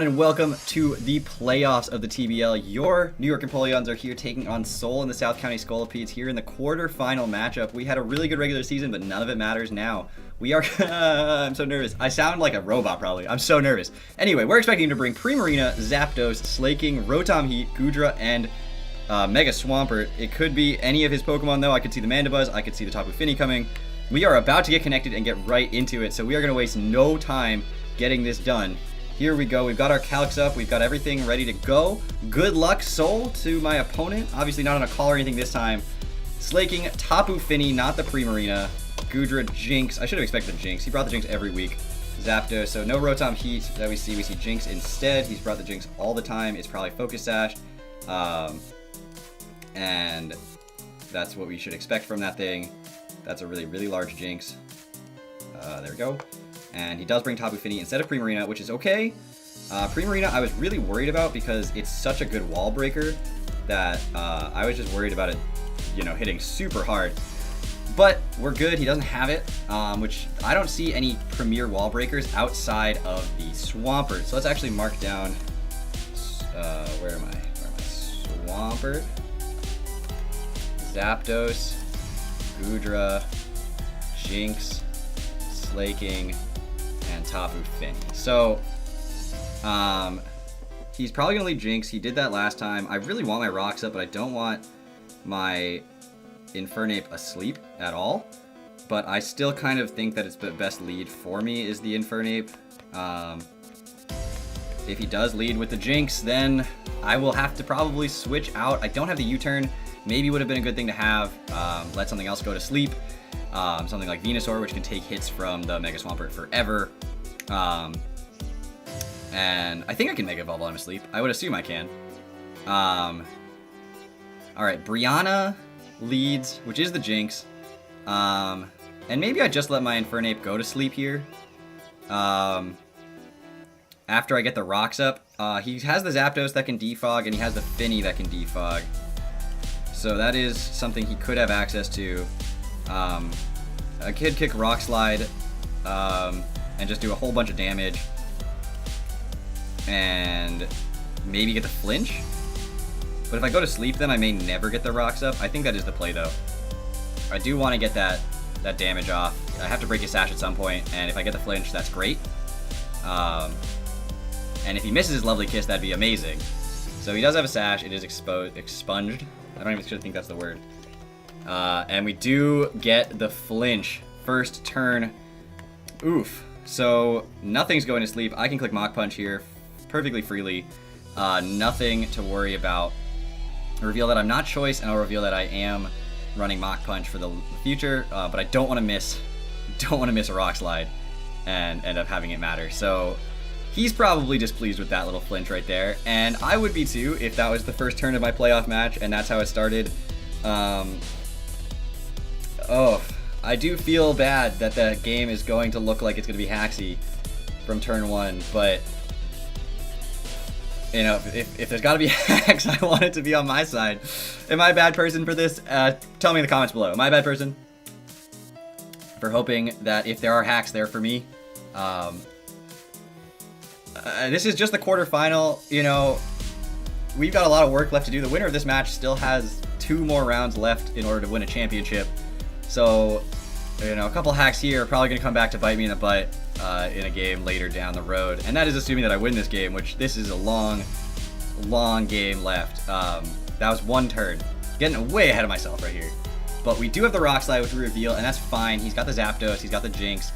and welcome to the playoffs of the TBL. Your New York Empoleons are here taking on Seoul and the South County Scolipedes here in the quarterfinal matchup. We had a really good regular season, but none of it matters now. We are... I'm so nervous. I sound like a robot, probably. I'm so nervous. Anyway, we're expecting to bring Primarina, Zapdos, Slaking, Rotom Heat, Goodra, and Mega Swampert. It could be any of his Pokemon, though. I could see the Mandibuzz. I could see the Tapu Fini coming. We are about to get connected and get right into it, so we are going to waste no time getting this done. Here we go. We've got our calcs up. We've got everything ready to go. Good luck, Soul, to my opponent. Obviously not on a call or anything this time. Slaking, Tapu Fini, not the Primarina. Goodra, Jinx. I should have expected Jinx. He brought the Jinx every week. Zapdos, so no Rotom Heat that we see. We see Jinx instead. He's brought the Jinx all the time. It's probably Focus Sash. And that's what we should expect from that thing. That's a really, really large Jinx. There we go. And he does bring Tapu Fini instead of Primarina, which is okay. Primarina I was really worried about because it's such a good wall breaker that I was just worried about it, you know, hitting super hard. But we're good. He doesn't have it, which I don't see any premier wall breakers outside of the Swampert. So let's actually mark down, where am I? Swampert, Zapdos, Goodra, Jinx, Slaking, and Tapu Fini. So, he's probably going to lead Jinx. He did that last time. I really want my rocks up, but I don't want my Infernape asleep at all. But I still kind of think that it's the best lead for me is the Infernape. If he does lead with the Jinx, then I will have to probably switch out. I don't have the U-turn. Maybe would have been a good thing to have. Let something else go to sleep. Something like Venusaur, which can take hits from the Mega Swampert forever. And I think I can Mega Evolve while I'm asleep. I would assume I can. Alright, Brianna leads, which is the Jinx. And maybe I just let my Infernape go to sleep here. After I get the rocks up. He has the Zapdos that can defog, and he has the Fini that can defog. So that is something he could have access to. I could kick Rock Slide and just do a whole bunch of damage. And maybe get the flinch. But if I go to sleep, then I may never get the rocks up. I think that is the play, though. I do want to get that damage off. I have to break his Sash at some point, and if I get the flinch, that's great. And if he misses his Lovely Kiss, that'd be amazing. So he does have a Sash. It is expunged. I don't even think that's the word. And we do get the flinch first turn. Oof. So nothing's going to sleep. I can click Mach Punch here perfectly freely. Nothing to worry about. Reveal that I'm not Choice, and I'll reveal that I am running Mach Punch for the future. But I don't want to miss a Rock Slide and end up having it matter. So he's probably displeased with that little flinch right there, and I would be too if that was the first turn of my playoff match and that's how it started. Oh, I do feel bad that the game is going to look like it's going to be Haxy from turn one, but you know, if there's got to be hacks, I want it to be on my side. Am I a bad person for this? Tell me in the comments below. Am I a bad person for hoping that if there are hacks there for me? This is just the quarterfinal. You know, we've got a lot of work left to do. The winner of this match still has 2 more rounds left in order to win a championship. So, you know, a couple hacks here are probably going to come back to bite me in the butt in a game later down the road. And that is assuming that I win this game, which this is a long, long game left. That was 1 turn. Getting way ahead of myself right here. But we do have the Rock Slide, which we reveal, and that's fine. He's got the Zapdos, he's got the Jinx,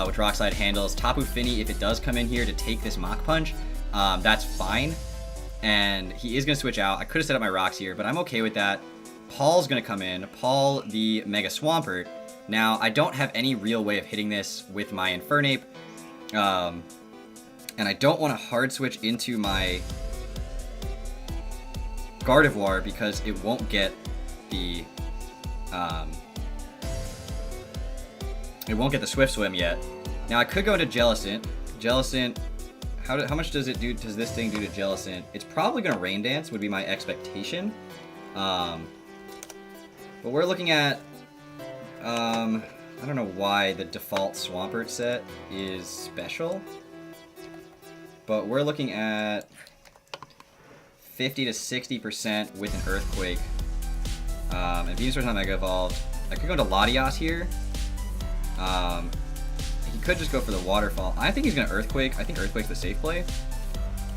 which Rock Slide handles. Tapu Fini, if it does come in here to take this Mach Punch, that's fine. And he is going to switch out. I could have set up my rocks here, but I'm okay with that. Paul's going to come in. Paul, the Mega Swampert. Now, I don't have any real way of hitting this with my Infernape. And I don't want to hard switch into my Gardevoir because it won't get the Swift Swim yet. Now I could go into Jellicent. Jellicent, how much does it do? Does this thing do to Jellicent? It's probably gonna Rain Dance, would be my expectation. But we're looking at, I don't know why the default Swampert set is special. but we're looking at 50 to 60% with an Earthquake. And Venusaur's not Mega Evolved. I could go into Latias here. He could just go for the Waterfall. I think he's going to Earthquake. I think Earthquake's the safe play.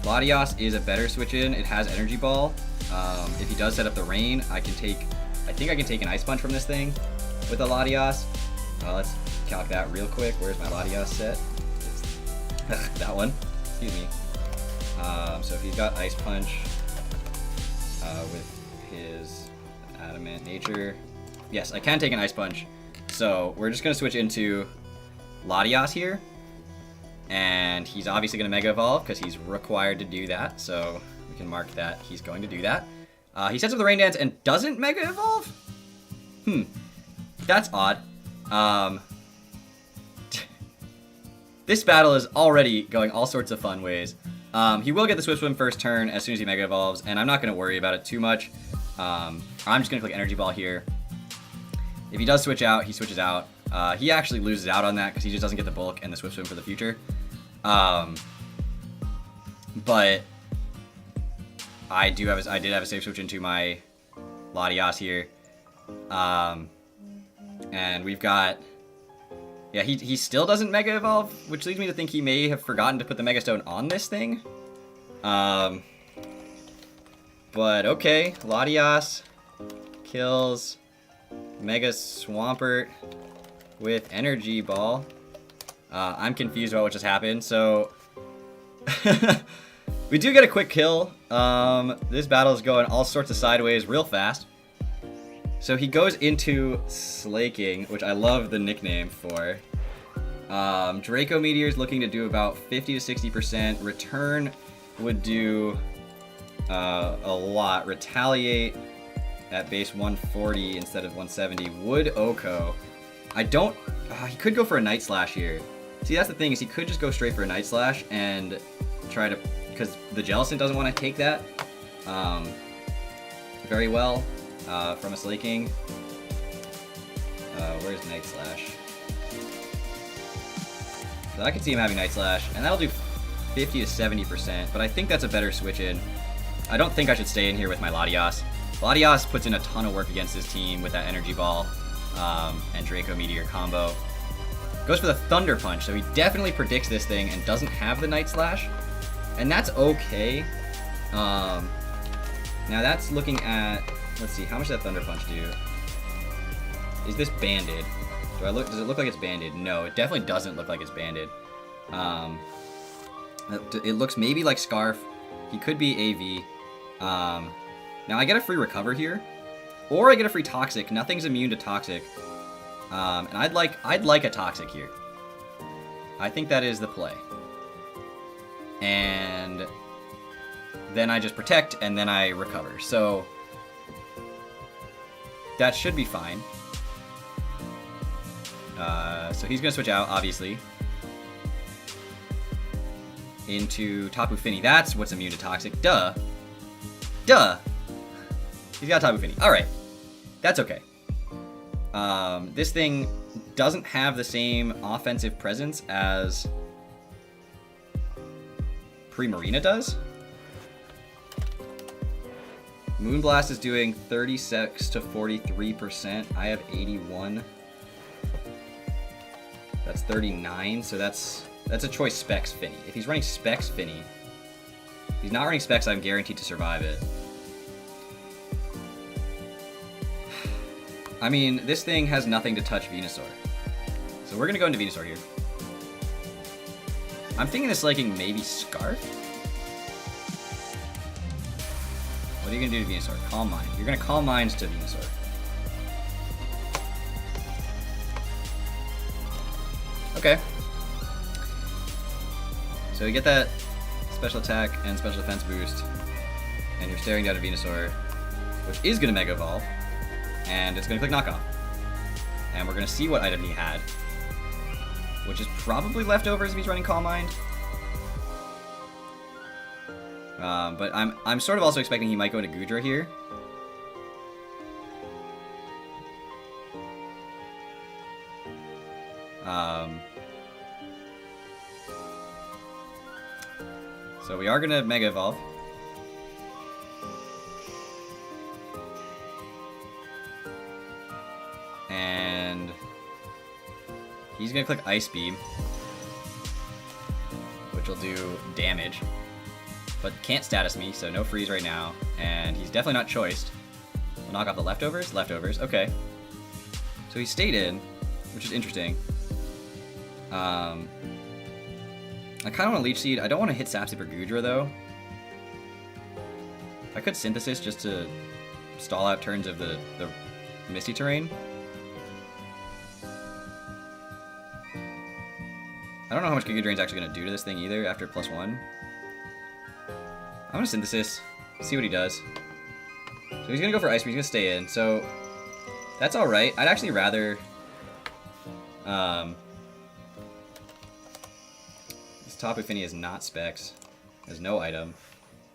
Latias is a better switch in. It has Energy Ball. If he does set up the Rain, I think I can take an Ice Punch from this thing with a Latias. Let's calc that real quick. Where's my Latias set? It's that one. Excuse me. So if he's got Ice Punch with his Adamant Nature. Yes, I can take an Ice Punch. So we're just going to switch into Latias here. And he's obviously going to Mega Evolve because he's required to do that. So we can mark that he's going to do that. He sets up the Rain Dance and doesn't Mega Evolve? That's odd. This battle is already going all sorts of fun ways. He will get the Swift Swim first turn as soon as he Mega Evolves, and I'm not going to worry about it too much. I'm just going to click Energy Ball here. If he does switch out, he switches out. He actually loses out on that because he just doesn't get the Bulk and the Swift Swim for the future. But I did have a safe switch into my Latias here. And we've got... Yeah, he still doesn't Mega Evolve, which leads me to think he may have forgotten to put the Mega Stone on this thing. But okay, Latias kills Mega Swampert with Energy Ball. I'm confused about what just happened, so... we do get a quick kill. This battle is going all sorts of sideways real fast. So he goes into Slaking, which I love the nickname for. Draco Meteor is looking to do about 50 to 60%. Return would do a lot. Retaliate at base 140 instead of 170. Would Oko. I don't... he could go for a Night Slash here. See, that's the thing, is he could just go straight for a Night Slash and try to... Because the Jellicent doesn't want to take that very well from a Slaking. Where's Night Slash? So I can see him having Night Slash, and that'll do 50 to 70%, but I think that's a better switch in. I don't think I should stay in here with my Latias. Latias puts in a ton of work against his team with that Energy Ball and Draco Meteor combo. Goes for the Thunder Punch, so he definitely predicts this thing and doesn't have the Night Slash. And that's okay. Now that's looking at... Let's see, how much does that Thunder Punch do? Is this banded? Does it look like it's banded? No, it definitely doesn't look like it's banded. It looks maybe like Scarf. He could be AV. Now I get a free Recover here. Or I get a free Toxic. Nothing's immune to Toxic. And I'd like a Toxic here. I think that is the play. And then I just Protect, and then I Recover. So that should be fine. So he's going to switch out, obviously, into Tapu Fini. That's what's immune to Toxic. Duh. Duh. He's got Tapu Fini. Alright. That's okay. This thing doesn't have the same offensive presence as Primarina does. Moonblast is doing 36 to 43%. I have 81. That's 39, so that's a choice Specs Finny. If he's running Specs Finny, if he's not running Specs, I'm guaranteed to survive it. I mean, this thing has nothing to touch Venusaur. So we're going to go into Venusaur here. I'm thinking this Slaking maybe Scarf? What are you going to do to Venusaur? Calm Mind. You're going to Calm Mind to Venusaur. Okay. So you get that special attack and special defense boost, and you're staring down at Venusaur, which is going to Mega Evolve, and it's going to click Knockoff. And we're going to see what item he had, which is probably leftovers if he's running Calm Mind. But I'm sort of also expecting he might go into Goodra here. So we are going to Mega Evolve. And he's going to click Ice Beam, which will do damage. But can't status me, so no freeze right now. And he's definitely not choiced. We'll knock off the leftovers? Leftovers, okay. So he stayed in, which is interesting. I kind of want to Leech Seed. I don't want to hit Sapsip or Goodra, though. I could Synthesis just to stall out turns of the Misty Terrain. I don't know how much Giga Drain's actually going to do to this thing either after +1. I'm going to Synthesis, see what he does. So he's going to go for Ice Beam, he's going to stay in. So that's alright. I'd actually rather... this Tapu Fini is not Specs. There's no item.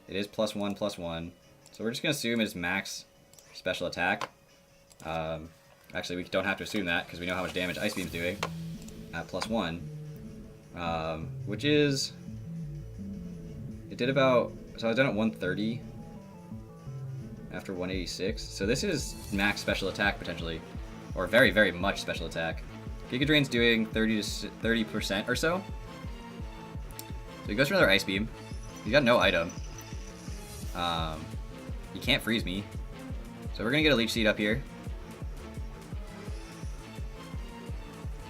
It is +1/+1. So we're just going to assume it's max special attack. Actually, we don't have to assume that because we know how much damage Ice Beam's doing at +1. Which is... It did about... So I was done at 130 after 186. So this is max special attack, potentially. Or very, very much special attack. Giga Drain's doing 30% or so. So he goes for another Ice Beam. He's got no item. He can't freeze me. So we're going to get a Leech Seed up here.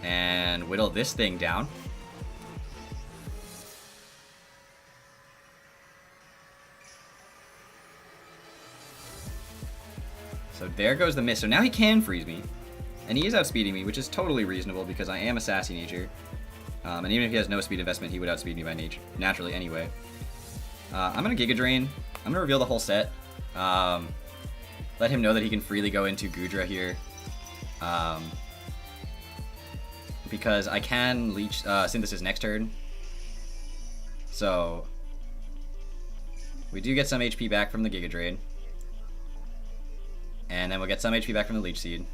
And whittle this thing down. So there goes the miss. So now he can freeze me. And he is outspeeding me, which is totally reasonable because I am a sassy nature. And even if he has no speed investment, he would outspeed me by nature, naturally anyway. I'm going to Giga Drain. I'm going to reveal the whole set. Let him know that he can freely go into Goodra here. Because I can Leech Synthesis next turn. So we do get some HP back from the Giga Drain. And then we'll get some HP back from the Leech Seed.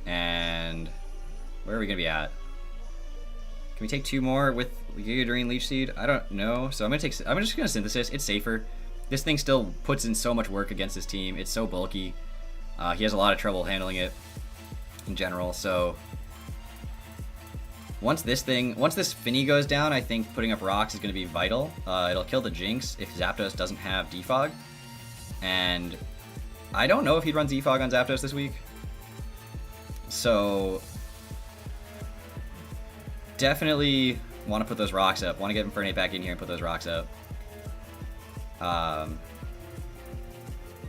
And where are we going to be at? Can we take 2 more with Giga Drain Leech Seed? I don't know. So I'm just going to Synthesis. It's safer. This thing still puts in so much work against this team. It's so bulky. He has a lot of trouble handling it in general. So once this Fini goes down, I think putting up rocks is going to be vital. It'll kill the Jinx if Zapdos doesn't have Defog. And I don't know if he'd run Defog on Zapdos this week. So definitely want to put those rocks up. Want to get Infernape back in here and put those rocks up.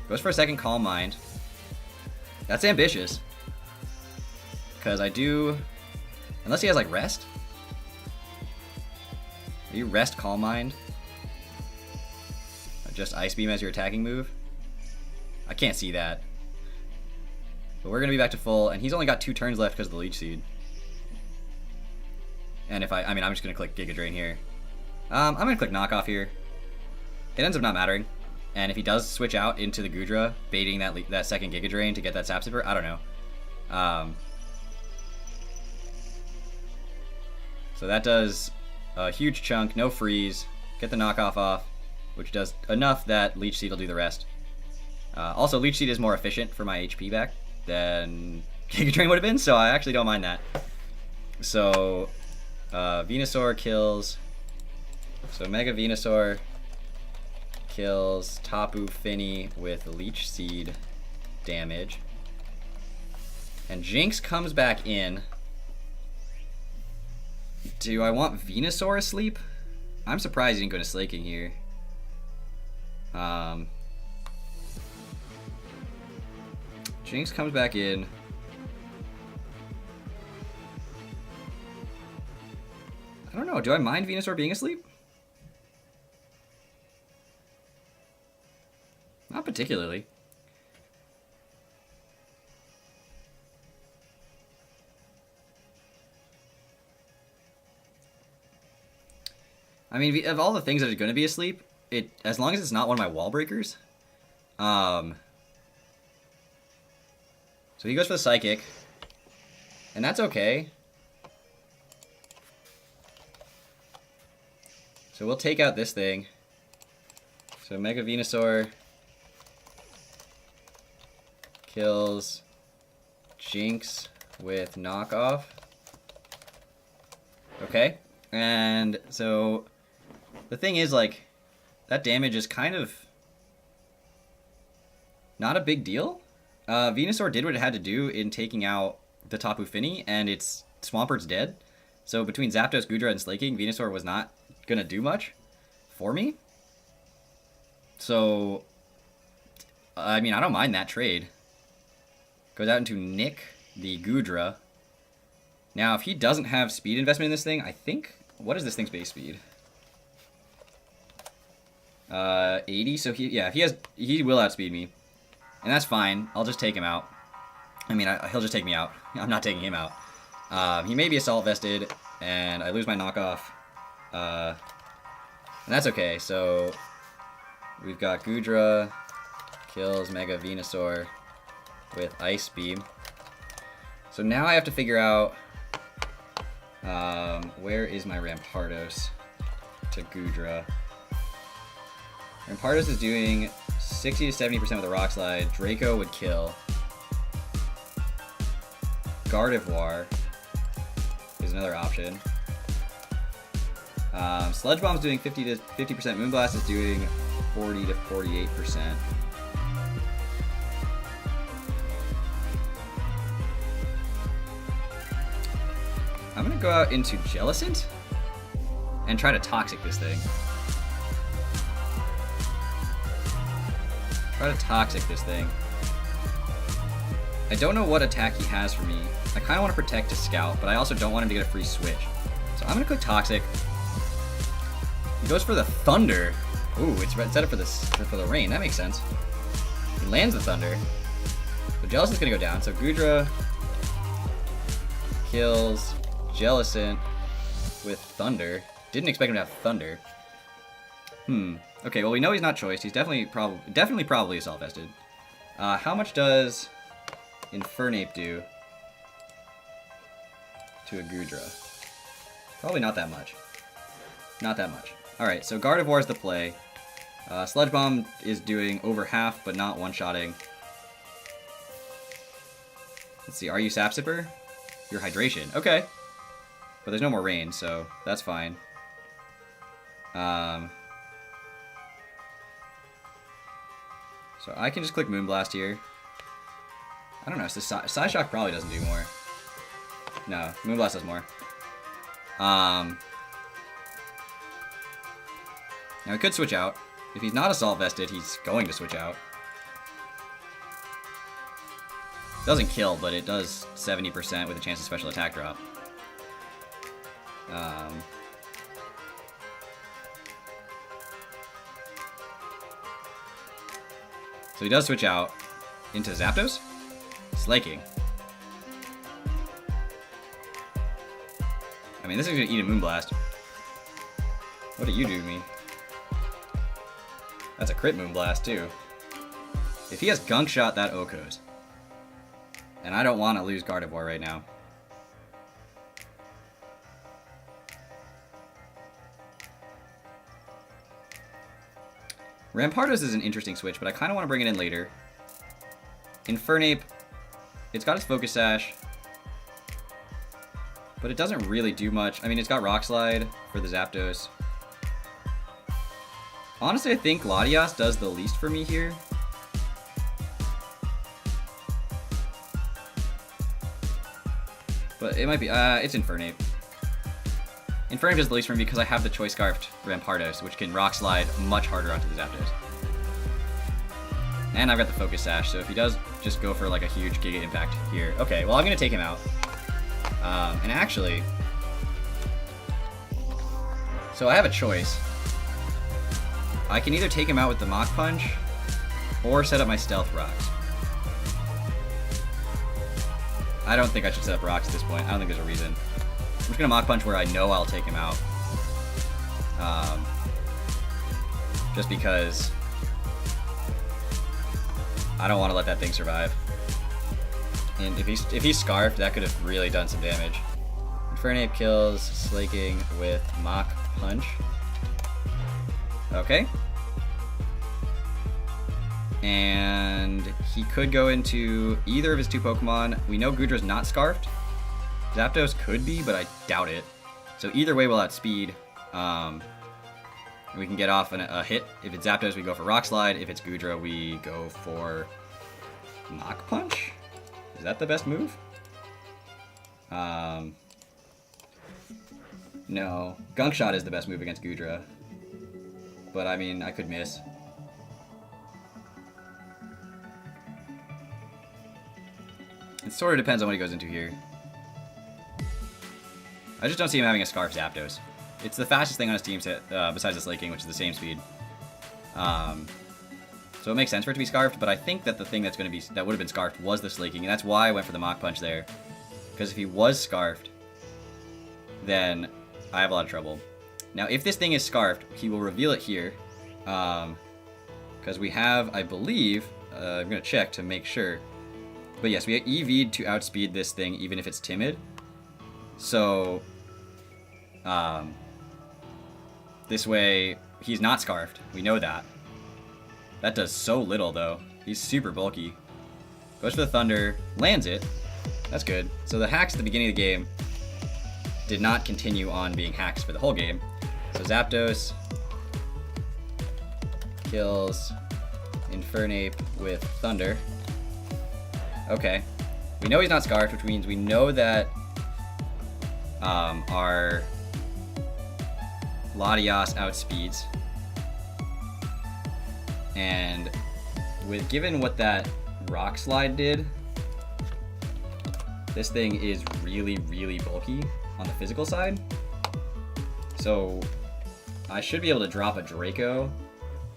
Goes for a second Calm Mind. That's ambitious. Because I do... Unless he has, like, Rest? Are you Rest Calm Mind? Just Ice Beam as your attacking move? I can't see that. But we're going to be back to full, and he's only got 2 turns left because of the Leech Seed. And if I'm just going to click Giga Drain here. I'm going to click Knockoff here. It ends up not mattering. And if he does switch out into the Goodra, baiting that second Giga Drain to get that Sapsipper, I don't know. So that does a huge chunk, no freeze, get the knockoff off, which does enough that Leech Seed will do the rest. Also, Leech Seed is more efficient for my HP back than Giga Drain would have been, so I actually don't mind that. So, Venusaur kills, so Mega Venusaur kills Tapu Fini with Leech Seed damage. And Jinx comes back in. Do I want Venusaur asleep? I'm surprised he didn't go to Slaking here. Jinx comes back in. I don't know. Do I mind Venusaur being asleep? Not particularly. I mean, of all the things that are going to be asleep, as long as it's not one of my wall breakers. So he goes for the Psychic, and that's okay. So we'll take out this thing. So Mega Venusaur kills Jinx with knockoff. Okay, and so the thing is, like, that damage is kind of not a big deal. Venusaur did what it had to do in taking out the Tapu Fini, and its Swampert's dead. So between Zapdos, Goodra, and Slaking, Venusaur was not gonna do much for me. So, I mean, I don't mind that trade. Goes out into Nick, the Goodra. Now, if he doesn't have speed investment in this thing, I think... What is this thing's base speed? 80, so he will outspeed me. And that's fine. I'll just take him out. I mean, he'll just take me out. I'm not taking him out. He may be assault vested, and I lose my knockoff. And that's okay. So we've got Goodra kills Mega Venusaur with Ice Beam. So now I have to figure out where is my Rampardos to Goodra. Rampardos is doing 60 to 70% with the Rock Slide. Draco would kill. Gardevoir is another option. Sludge Bomb's doing 50 to 50%. Moonblast is doing 40 to 48%. I'm gonna go out into Jellicent and try to Toxic this thing. I don't know what attack he has for me. I kind of want to protect his Scout, but I also don't want him to get a free switch. So I'm gonna click Toxic. He goes for the Thunder. Ooh, it's set up for the rain. That makes sense. He lands the Thunder. So Jellicent's gonna go down. So Goodra kills Jellicent with Thunder. Didn't expect him to have Thunder. Okay, well, we know he's not choiced. He's definitely probably assault vested. How much does Infernape do to a Goodra? Probably not that much. Not that much. Alright, so Gardevoir is the play. Sludge Bomb is doing over half, but not one-shotting. Let's see, are you Sap Sipper? You're Hydration. Okay. But there's no more rain, so that's fine. So I can just click Moonblast here. I don't know, so Psyshock probably doesn't do more. No, Moonblast does more. Now he could switch out. If he's not assault vested, he's going to switch out. Doesn't kill, but it does 70% with a chance of special attack drop. So he does switch out into Zapdos. Slaking. I mean, this is gonna eat a Moonblast. What do you do to me? That's a crit Moonblast, too. If he has Gunk Shot, that Okos. And I don't want to lose Gardevoir right now. Rampardos is an interesting switch, but I kind of want to bring it in later. Infernape, it's got its Focus Sash, but it doesn't really do much. I mean, it's got Rock Slide for the Zapdos. Honestly, I think Latias does the least for me here. But it might be, it's Infernape. Infernape does the least for me because I have the Choice Scarfed Rampardos, which can Rock Slide much harder onto the Zapdos. And I've got the Focus Sash, so if he does just go for like a huge Giga Impact here. Okay, well I'm going to take him out. And actually, so I have a choice. I can either take him out with the Mach Punch, or set up my Stealth Rocks. I don't think I should set up Rocks at this point. I don't think there's a reason. I'm just going to Mach Punch where I know I'll take him out. Just because I don't want to let that thing survive. And if he's Scarfed, that could have really done some damage. Infernape kills Slaking with Mach Punch. Okay. And he could go into either of his 2 Pokemon. We know Goodra's not Scarfed. Zapdos could be, but I doubt it. So either way, we'll outspeed. We can get off a hit. If it's Zapdos, we go for Rock Slide. If it's Goodra, we go for Mach Punch. Is that the best move? No. Gunk Shot is the best move against Goodra. But I mean, I could miss. It sort of depends on what he goes into here. I just don't see him having a Scarf Zapdos. It's the fastest thing on his team set, besides the Slaking, which is the same speed. So it makes sense for it to be Scarfed, but I think that the thing that would have been Scarfed was the Slaking, and that's why I went for the Mach Punch there. Because if he was Scarfed, then I have a lot of trouble. Now, if this thing is Scarfed, he will reveal it here. Because we have, I believe, I'm going to check to make sure. But yes, we EV'd to outspeed this thing, even if it's timid. So, this way, he's not Scarfed. We know that. That does so little, though. He's super bulky. Goes for the Thunder, lands it. That's good. So the hacks at the beginning of the game did not continue on being hacks for the whole game. So Zapdos kills Infernape with Thunder. Okay. We know he's not Scarfed, which means we know that our Latias outspeeds. And given what that Rock Slide did, this thing is really, really bulky on the physical side. So I should be able to drop a Draco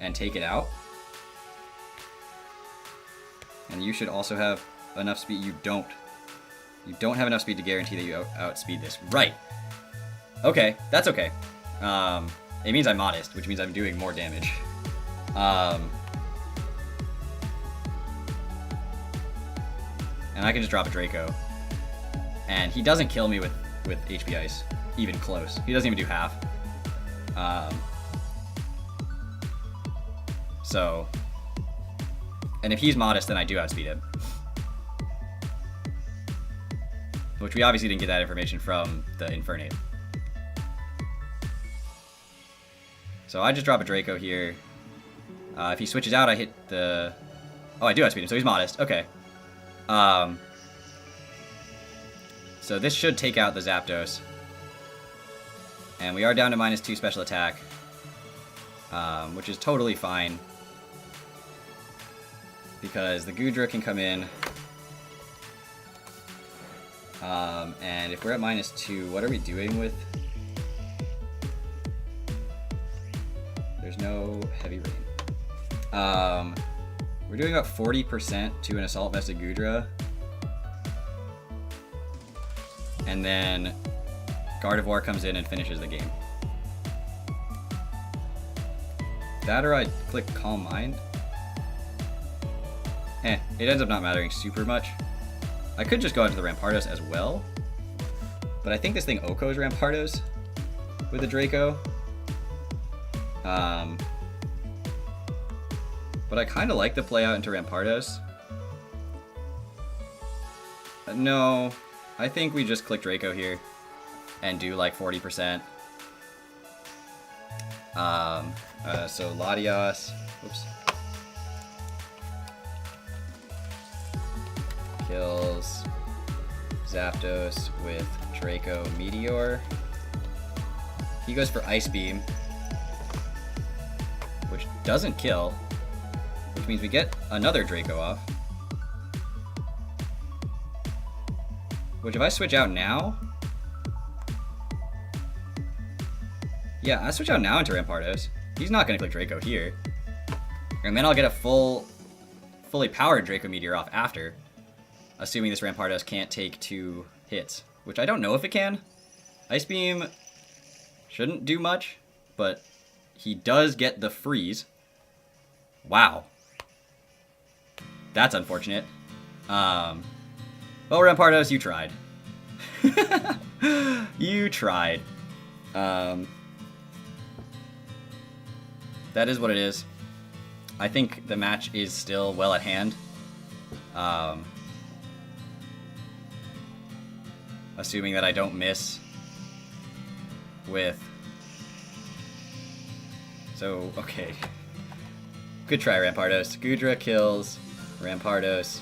and take it out. And you should also have enough speed. You don't. You don't have enough speed to guarantee that you outspeed this. Right. Okay, that's okay. It means I'm modest, which means I'm doing more damage. And I can just drop a Draco. And he doesn't kill me with HP Ice. Even close. He doesn't even do half. So... And if he's modest, then I do outspeed him. Which we obviously didn't get that information from the Infernape. So I just drop a Draco here. If he switches out, I hit the... Oh, I do outspeed him, so he's modest. Okay. So this should take out the Zapdos. And we are down to -2 special attack. Which is totally fine. Because the Goodra can come in. And if we're at -2, what are we doing with... There's no heavy rain. We're doing about 40% to an Assault Vested Goodra. And then Gardevoir comes in and finishes the game. That or I click Calm Mind. It ends up not mattering super much. I could just go into the Rampardos as well. But I think this thing Oko's Rampardos with a Draco. But I kind of like the play out into Rampardos. No, I think we just click Draco here and do like 40%. So Latias, whoops, kills Zapdos with Draco Meteor. He goes for Ice Beam, which doesn't kill, which means we get another Draco off. Which if I switch out now... Yeah, I switch out now into Rampardos. He's not going to click Draco here. And then I'll get a fully powered Draco Meteor off after. Assuming this Rampardos can't take 2 hits. Which I don't know if it can. Ice Beam shouldn't do much, but he does get the freeze. Wow. That's unfortunate. Well, Rampardos, you tried. You tried. that is what it is. I think the match is still well at hand. Assuming that I don't miss with... So, okay. Good try, Rampardos. Gudra kills Rampardos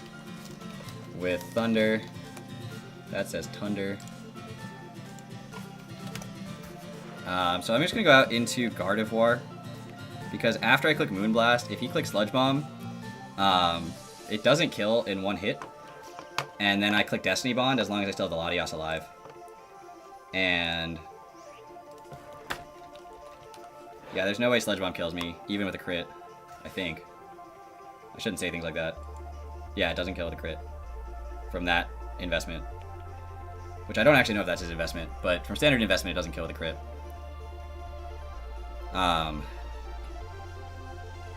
with Thunder. That says Thunder. So I'm just going to go out into Gardevoir, because after I click Moonblast, if he clicks Sludge Bomb, it doesn't kill in one hit. And then I click Destiny Bond as long as I still have the Latios alive. And... yeah, there's no way Sludge Bomb kills me, even with a crit, I think. I shouldn't say things like that. Yeah, it doesn't kill with a crit from that investment. Which I don't actually know if that's his investment, but from standard investment, it doesn't kill with a crit.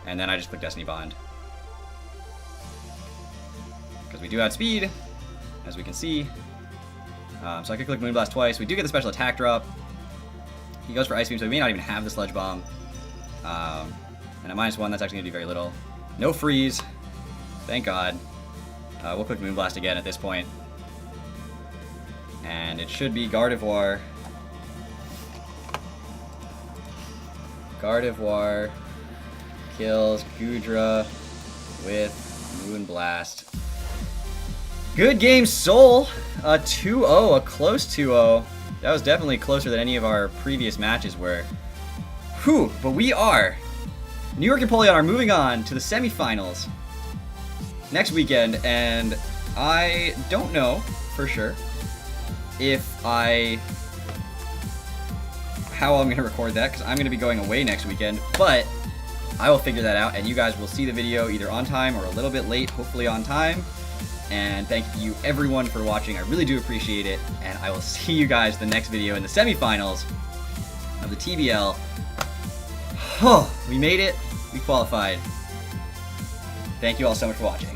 And then I just click Destiny Bond. Because we do outspeed, as we can see. So I could click Moonblast twice. We do get the special attack drop. He goes for Ice Beam, so we may not even have the Sludge Bomb. And at -1, that's actually going to do very little. No freeze. Thank God. We'll click Moonblast again at this point. And it should be Gardevoir. Gardevoir kills Gudra with Moonblast. Good game, Soul! A 2-0, a close 2-0. That was definitely closer than any of our previous matches were. Whew, but we are. New York and Empoleon are moving on to the semifinals next weekend, and I don't know for sure how I'm going to record that, because I'm going to be going away next weekend, but I will figure that out, and you guys will see the video either on time or a little bit late, hopefully on time. And thank you everyone for watching. I really do appreciate it, and I will see you guys the next video in the semifinals of the TBL. Oh, we made it. We qualified. Thank you all so much for watching.